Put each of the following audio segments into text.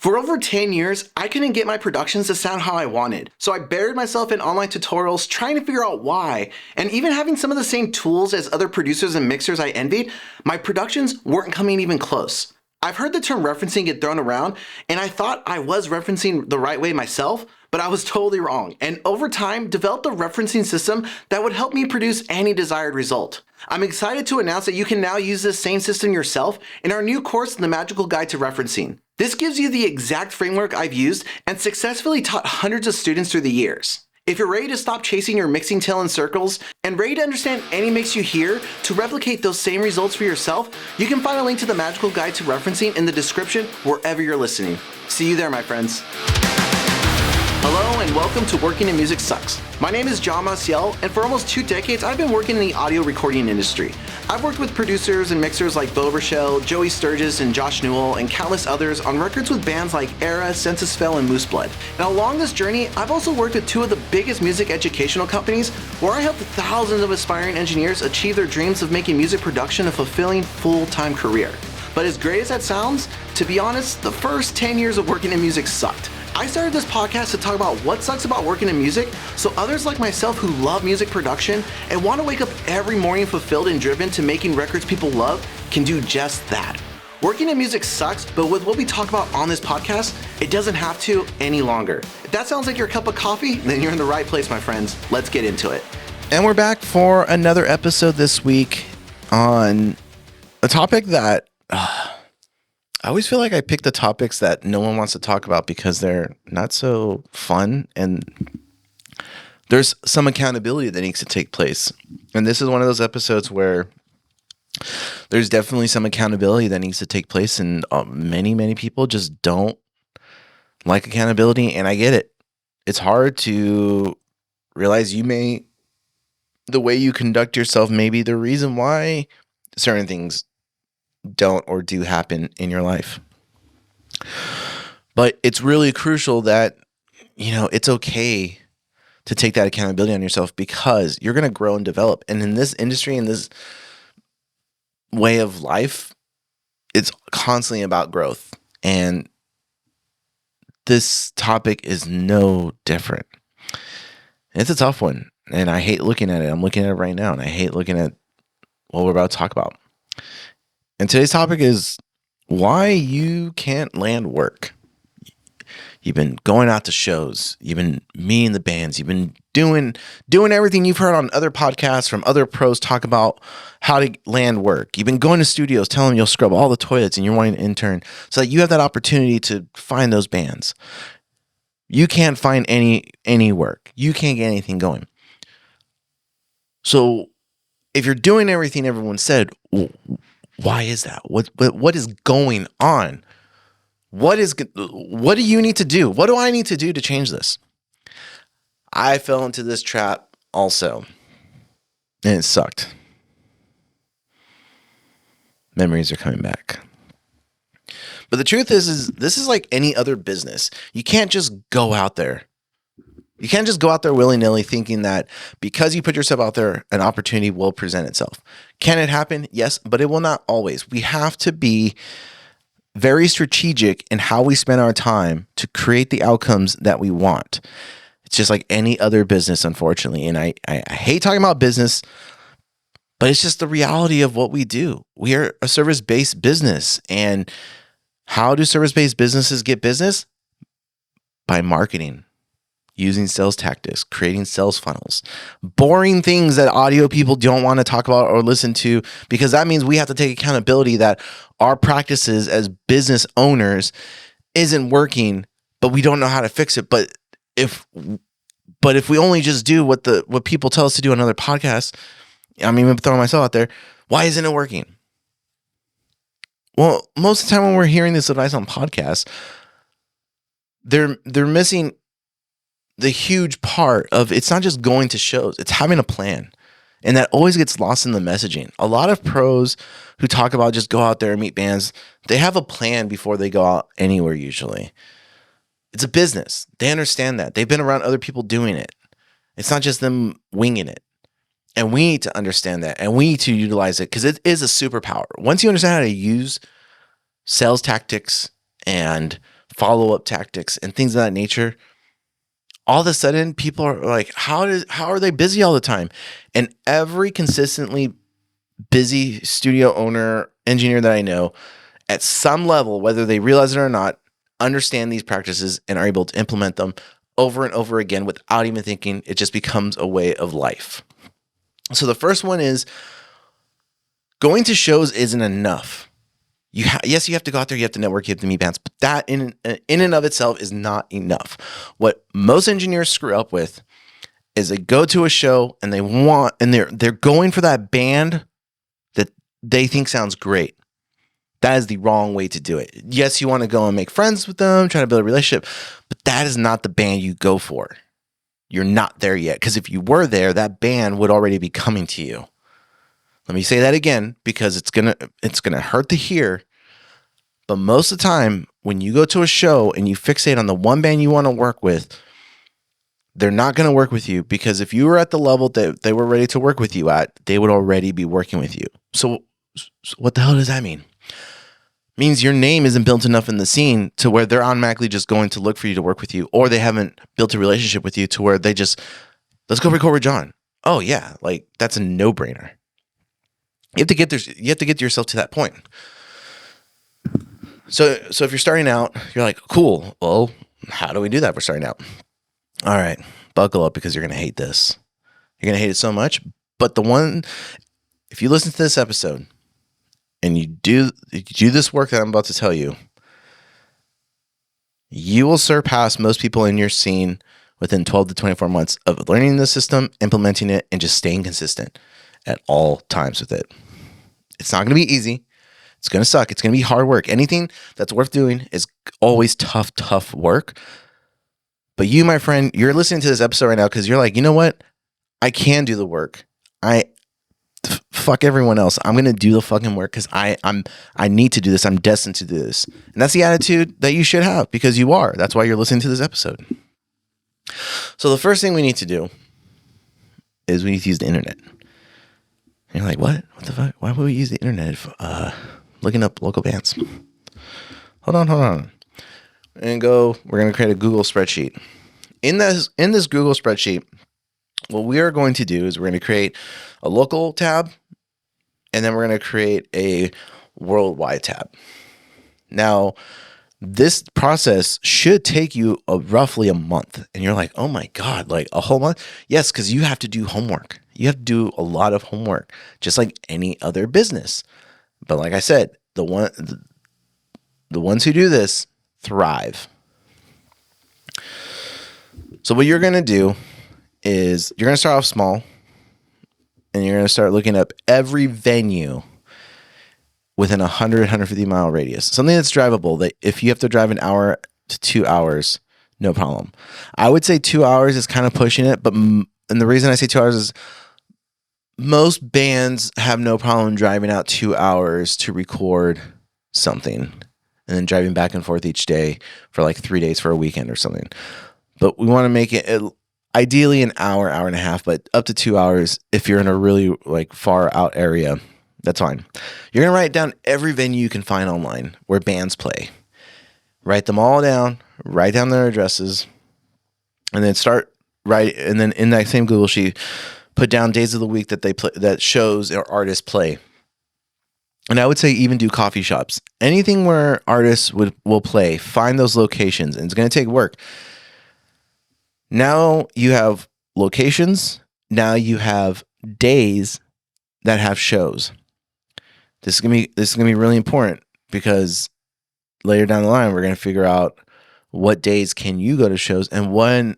For over 10 years, I couldn't get my productions to sound how I wanted, so I buried myself in online tutorials trying to figure out why, and even having some of the same tools as other producers and mixers I envied, my productions weren't coming even close. I've heard the term referencing get thrown around, and I thought I was referencing the right way myself, but I was totally wrong, and over time developed a referencing system that would help me produce any desired result. I'm excited to announce that you can now use this same system yourself in our new course, The Magical Guide to Referencing. This gives you the exact framework I've used and successfully taught hundreds of students through the years. If you're ready to stop chasing your mixing tail in circles and ready to understand any mix you hear to replicate those same results for yourself, you can find a link to the Magical Guide to Referencing in the description wherever you're listening. See you there, my friends. Hello and welcome to Working in Music Sucks. My name is John Maciel, and for almost 2 decades I've been working in the audio recording industry. I've worked with producers and mixers like Bo Rochelle, Joey Sturgis, and Josh Newell, and countless others on records with bands like Era, Census Fell, and Moose Blood. And along this journey, I've also worked with 2 of the biggest music educational companies where I helped thousands of aspiring engineers achieve their dreams of making music production a fulfilling full-time career. But as great as that sounds, to be honest, the first 10 years of working in music sucked. I started this podcast to talk about what sucks about working in music so others like myself who love music production and want to wake up every morning fulfilled and driven to making records people love can do just that. Working in music sucks, but with what we talk about on this podcast, it doesn't have to any longer. If that sounds like your cup of coffee, then you're in the right place, my friends. Let's get into it. And we're back for another episode this week on a topic that I always feel like I pick the topics that no one wants to talk about because they're not so fun and there's some accountability that needs to take place. And this is one of those episodes where there's definitely some accountability that needs to take place, and many people just don't like accountability, and I get it. It's hard to realize the way you conduct yourself may be the reason why certain things don't or do happen in your life. But it's really crucial that, it's okay to take that accountability on yourself because you're going to grow and develop. And in this industry, in this way of life, it's constantly about growth. And this topic is no different. It's a tough one. And I hate looking at it. I'm looking at it right now, and I hate looking at what we're about to talk about. And today's topic is why you can't land work. You've been going out to shows. You've been meeting the bands. You've been doing everything you've heard on other podcasts from other pros talk about how to land work. You've been going to studios telling them you'll scrub all the toilets and you're wanting to intern so that you have that opportunity to find those bands. You can't find any work. You can't get anything going. So if you're doing everything everyone said, why is that? What is going on? What do you need to do? What do I need to do to change this? I fell into this trap also, and it sucked. Memories are coming back. But the truth is this is like any other business. You can't just go out there. You can't just go out there willy-nilly thinking that because you put yourself out there, an opportunity will present itself. Can it happen? Yes, but it will not always. We have to be very strategic in how we spend our time to create the outcomes that we want. It's just like any other business, unfortunately. And I hate talking about business, but it's just the reality of what we do. We are a service-based business. And how do service-based businesses get business? By marketing. Using sales tactics, creating sales funnels, boring things that audio people don't want to talk about or listen to, because that means we have to take accountability that our practices as business owners isn't working, but we don't know how to fix it. But if we only just do what people tell us to do on other podcasts, I'm even throwing myself out there, why isn't it working? Well, most of the time when we're hearing this advice on podcasts, they're missing the huge part of it's not just going to shows, it's having a plan. And that always gets lost in the messaging. A lot of pros who talk about just go out there and meet bands, they have a plan before they go out anywhere usually. It's a business. They understand that. They've been around other people doing it. It's not just them winging it. And we need to understand that. And we need to utilize it because it is a superpower. Once you understand how to use sales tactics and follow-up tactics and things of that nature, all of a sudden people are like, how are they busy all the time? And every consistently busy studio owner, engineer that I know, at some level, whether they realize it or not, understand these practices and are able to implement them over and over again without even thinking. It just becomes a way of life. So the first one is, going to shows isn't enough. Yes, you have to go out there, you have to network, you have to meet bands, but that in and of itself is not enough. What most engineers screw up with is they go to a show and they're going for that band that they think sounds great. That is the wrong way to do it. Yes, you want to go and make friends with them, try to build a relationship, but that is not the band you go for. You're not there yet, because if you were there, that band would already be coming to you. Let me say that again, because it's gonna hurt to hear. But most of the time, when you go to a show and you fixate on the one band you want to work with, they're not going to work with you, because if you were at the level that they were ready to work with you at, they would already be working with you. So what the hell does that mean? It means your name isn't built enough in the scene to where they're automatically just going to look for you to work with you, or they haven't built a relationship with you to where they just, let's go record with John. Oh yeah, like that's a no-brainer. You have to get yourself to that point. So if you're starting out, you're like, cool. Well, how do we do that? We're starting out. All right, buckle up, because you're going to hate this. You're going to hate it so much. But if you listen to this episode and you do this work that I'm about to tell you, you will surpass most people in your scene within 12 to 24 months of learning the system, implementing it, and just staying consistent at all times with it. It's not going to be easy. It's going to suck. It's going to be hard work. Anything that's worth doing is always tough work. But you, my friend, you're listening to this episode right now because you're like, you know what? I can do the work. Fuck everyone else. I'm going to do the fucking work because I need to do this. I'm destined to do this. And that's the attitude that you should have, because you are. That's why you're listening to this episode. So the first thing we need to do is we need to use the internet. And you're like, what? What the fuck? Why would we use the internet if looking up local bands? Hold on. We're going to create a Google spreadsheet. In this Google spreadsheet, what we are going to do is we're going to create a local tab, and then we're going to create a worldwide tab. Now, this process should take you roughly a month. And you're like, oh my God, like a whole month? Yes, because you have to do homework. You have to do a lot of homework, just like any other business. But like I said, the ones who do this thrive. So what you're going to do is you're going to start off small, and you're going to start looking up every venue within 150 mile radius. Something that's drivable, that if you have to drive an hour to 2 hours, no problem. I would say 2 hours is kind of pushing it, and the reason I say 2 hours is most bands have no problem driving out 2 hours to record something and then driving back and forth each day for like 3 days for a weekend or something. But we want to make it ideally an hour and a half, but up to 2 hours if you're in a really like far out area. That's fine. You're going to write down every venue you can find online where bands play. Write them all down, write down their addresses, and then and then in that same Google sheet, put down days of the week that they play, that shows or artists play. And I would say even do coffee shops. Anything where artists will play, find those locations, and it's going to take work. Now you have locations. Now you have days that have shows. This is gonna be really important, because later down the line we're gonna figure out what days can you go to shows, and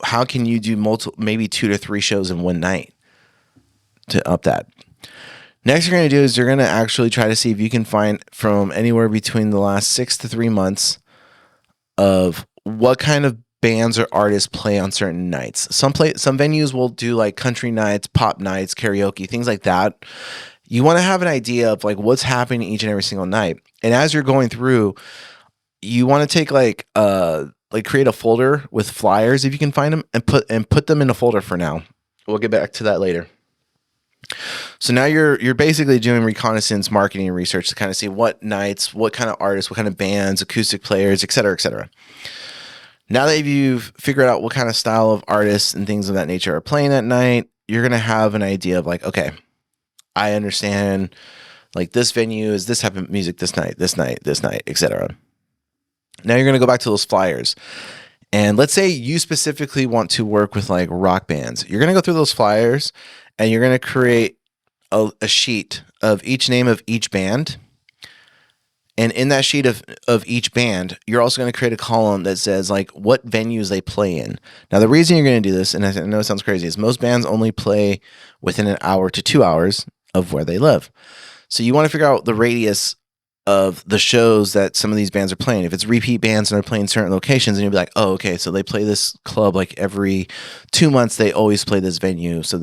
how can you do maybe 2 to 3 shows in one night to up that. Next, you're gonna do is you're gonna actually try to see if you can find from anywhere between the last 6 to 3 months of what kind of bands or artists play on certain nights. Some venues will do like country nights, pop nights, karaoke, things like that. You want to have an idea of like what's happening each and every single night. And as you're going through, you want to take create a folder with flyers if you can find them, and put them in a folder for now. We'll get back to that later. So now you're basically doing reconnaissance marketing research to kind of see what nights, what kind of artists, what kind of bands, acoustic players, et cetera, et cetera. Now that you've figured out what kind of style of artists and things of that nature are playing that night, you're going to have an idea of like, okay, I understand like this venue is this type of music this night, etc. Now you're going to go back to those flyers. And let's say you specifically want to work with like rock bands. You're going to go through those flyers and you're going to create a sheet of each name of each band. And in that sheet of each band, you're also going to create a column that says like what venues they play in. Now, the reason you're going to do this, and I know it sounds crazy, is most bands only play within an hour to 2 hours of where they live. So you want to figure out the radius of the shows that some of these bands are playing. If it's repeat bands and they're playing certain locations, and you'll be like, oh, okay, so they play this club like every 2 months, they always play this venue. So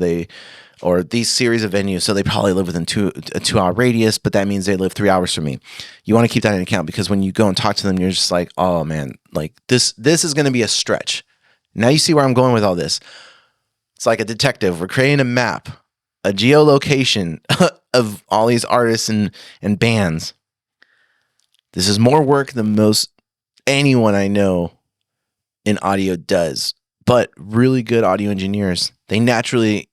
or these series of venues, so they probably live within a 2 hour radius, but that means they live 3 hours from me. You want to keep that in account because when you go and talk to them, you're just like, oh man, like this is going to be a stretch. Now you see where I'm going with all this. It's like a detective. We're creating a map, a geolocation of all these artists and bands. This is more work than most anyone I know in audio does, but really good audio engineers, they naturally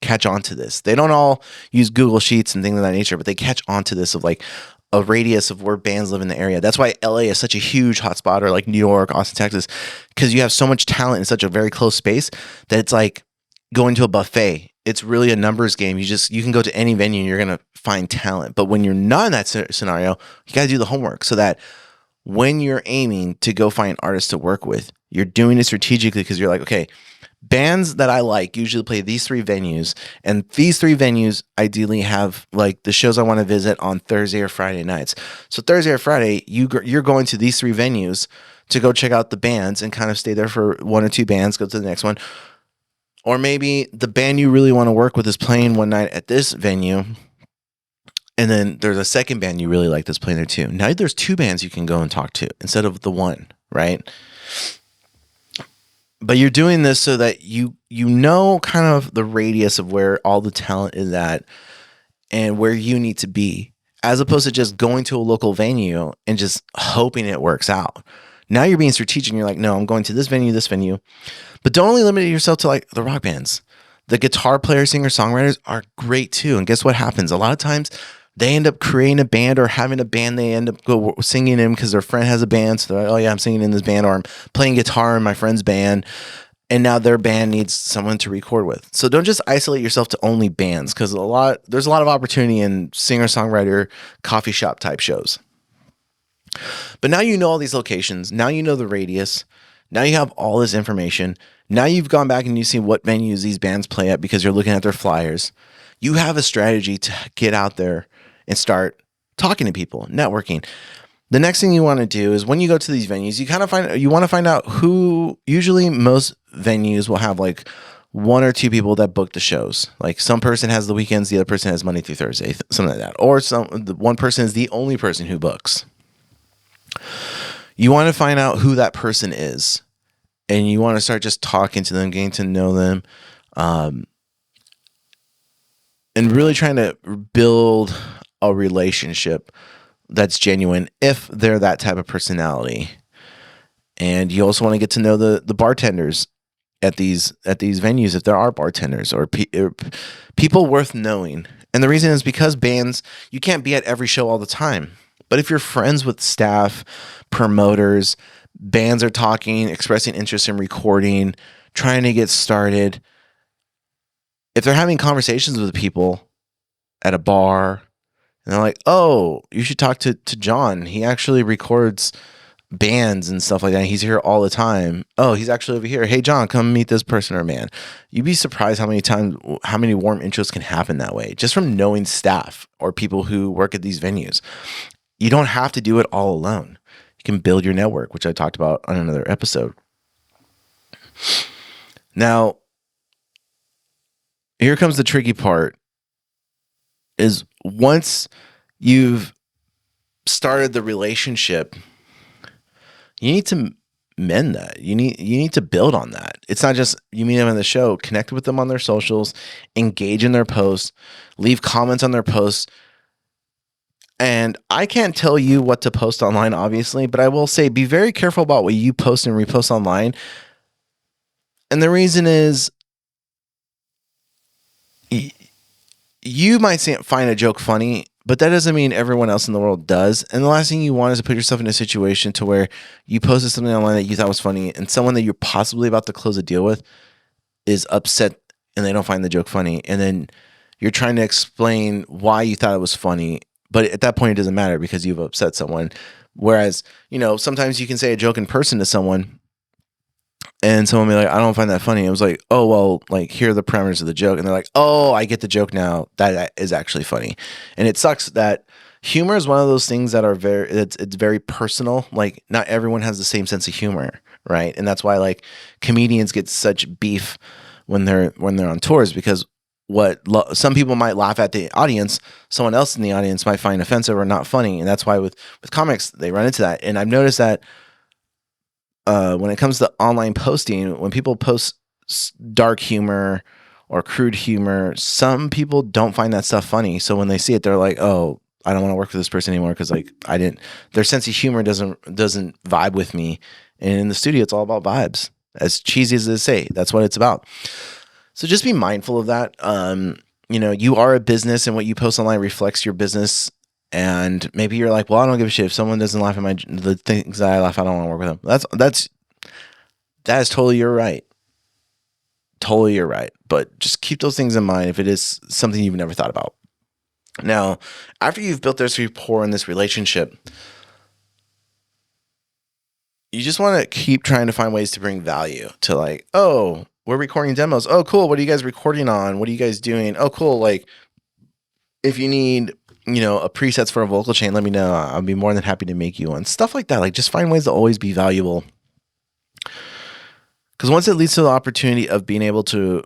catch on to this. They don't all use Google Sheets and things of that nature, but they catch on to this of like a radius of where bands live in the area. That's why LA is such a huge hotspot, or like New York, Austin, Texas, because you have so much talent in such a very close space that it's like going to a buffet. It's really a numbers game. You can go to any venue and you're going to find talent. But when you're not in that scenario, you got to do the homework so that when you're aiming to go find artists to work with, you're doing it strategically because you're like, okay, bands that I like usually play these 3 venues, and these 3 venues ideally have like the shows I want to visit on Thursday or Friday nights. So Thursday or Friday, you're going to these 3 venues to go check out the bands and kind of stay there for 1 or 2 bands, go to the next one. Or maybe the band you really want to work with is playing one night at this venue, and then there's a second band you really like that's playing there too. Now there's 2 bands you can go and talk to instead of the one, right? But you're doing this so that you know kind of the radius of where all the talent is at and where you need to be, as opposed to just going to a local venue and just hoping it works out. Now you're being strategic and you're like, no, I'm going to this venue. But don't only limit yourself to like the rock bands. The guitar players, singer, songwriters are great too. And guess what happens? A lot of times they end up creating a band or having a band they end up go singing in because their friend has a band. So they're like, oh yeah, I'm singing in this band, or I'm playing guitar in my friend's band. And now their band needs someone to record with. So don't just isolate yourself to only bands, because there's a lot of opportunity in singer-songwriter coffee shop type shows. But now you know all these locations. Now you know the radius. Now you have all this information. Now you've gone back and you see what venues these bands play at because you're looking at their flyers. You have a strategy to get out there and start talking to people, networking. The next thing you want to do is when you go to these venues, you want to find out who. Usually most venues will have like 1 or 2 people that book the shows. Like some person has the weekends, the other person has Monday through Thursday, something like that. Or the one person is the only person who books. You want to find out who that person is, and you want to start just talking to them, getting to know them, and really trying to build a relationship that's genuine if they're that type of personality. And you also want to get to know the bartenders at these venues, if there are bartenders or people worth knowing. And the reason is because bands, you can't be at every show all the time. But if you're friends with staff, promoters, bands are talking, expressing interest in recording, trying to get started, if they're having conversations with people at a bar, and they're like, oh, you should talk to John. He actually records bands and stuff like that. He's here all the time. Oh, he's actually over here. Hey, John, come meet this person or man. You'd be surprised how many warm intros can happen that way, just from knowing staff or people who work at these venues. You don't have to do it all alone. You can build your network, which I talked about on another episode. Now, here comes the tricky part, is once you've started the relationship, you need to mend that. You need to build on that. It's not just you meet them in the show, connect with them on their socials, engage in their posts, leave comments on their posts. And I can't tell you what to post online, obviously, but I will say be very careful about what you post and repost online. And the reason is you might find a joke funny, but that doesn't mean everyone else in the world does. And the last thing you want is to put yourself in a situation to where you posted something online that you thought was funny and someone that you're possibly about to close a deal with is upset and they don't find the joke funny. And then you're trying to explain why you thought it was funny. But at that point, it doesn't matter because you've upset someone. Whereas, sometimes you can say a joke in person to someone and someone will be like, I don't find that funny. It was like, oh, well, like, here are the parameters of the joke. And they're like, oh, I get the joke now. That is actually funny. And it sucks that humor is one of those things that are it's very personal. Like, not everyone has the same sense of humor, right? And that's why, like, comedians get such beef when they're on tours because some people might laugh at the audience, someone else in the audience might find offensive or not funny. And that's why with comics, they run into that. And I've noticed that when it comes to online posting, when people post dark humor or crude humor, some people don't find that stuff funny. So when they see it, they're like, oh, I don't want to work with this person anymore because their sense of humor doesn't vibe with me. And in the studio, it's all about vibes. As cheesy as they say, that's what it's about. So just be mindful of that. You are a business and what you post online reflects your business. And maybe you're like, well, I don't give a shit if someone doesn't laugh at the things that I laugh at. I don't want to work with them. That is totally your right. Totally your right. But just keep those things in mind if it is something you've never thought about. Now, after you've built this rapport in this relationship, you just want to keep trying to find ways to bring value to, like, oh, we're recording demos. Oh, cool. What are you guys recording on? What are you guys doing? Oh, cool. Like, if you need, a presets for a vocal chain, let me know. I'll be more than happy to make you one. Stuff like that. Like, just find ways to always be valuable. Because once it leads to the opportunity of being able to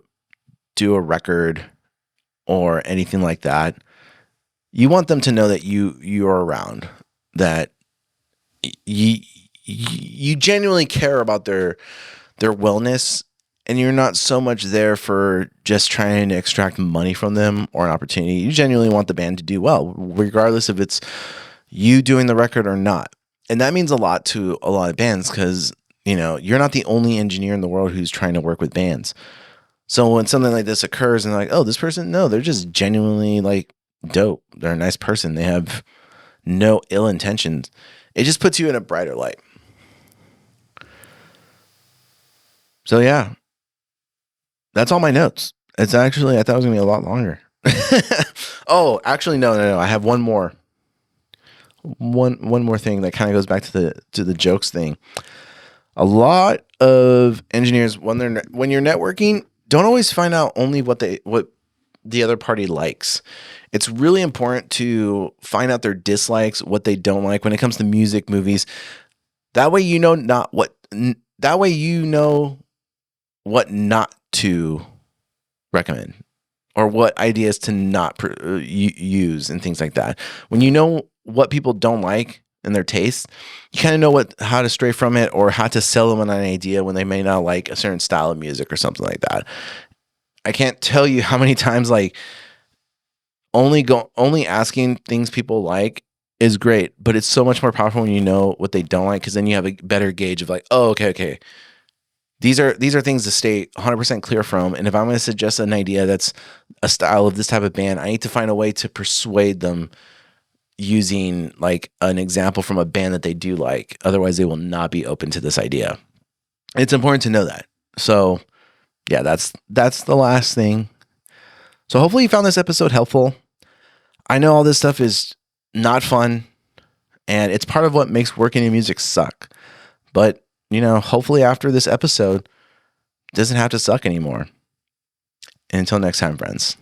do a record or anything like that, you want them to know that you're around, that you genuinely care about their wellness. And you're not so much there for just trying to extract money from them or an opportunity. You genuinely want the band to do well, regardless if it's you doing the record or not. And that means a lot to a lot of bands because, you're not the only engineer in the world who's trying to work with bands. So when something like this occurs and like, oh, this person, no, they're just genuinely like dope. They're a nice person. They have no ill intentions. It just puts you in a brighter light. So yeah. That's all my notes. It's actually, I thought it was going to be a lot longer. Oh, actually, no. I have one more. One more thing that kind of goes back to the jokes thing. A lot of engineers, when you're networking, don't always find out only what the other party likes. It's really important to find out their dislikes, what they don't like when it comes to music, movies. That way you know what not to recommend or what ideas to not use and things like that. When you know what people don't like and their tastes, you kind of know how to stray from it or how to sell them on an idea when they may not like a certain style of music or something like that. I can't tell you how many times like only asking things people like is great, but it's so much more powerful when you know what they don't like because then you have a better gauge of like, oh, okay. These are things to stay 100% clear from. And if I'm going to suggest an idea that's a style of this type of band, I need to find a way to persuade them using like an example from a band that they do like. Otherwise, they will not be open to this idea. It's important to know that. So yeah, that's the last thing. So hopefully you found this episode helpful. I know all this stuff is not fun and it's part of what makes working in music suck. But hopefully after this episode, it doesn't have to suck anymore. And until next time, friends.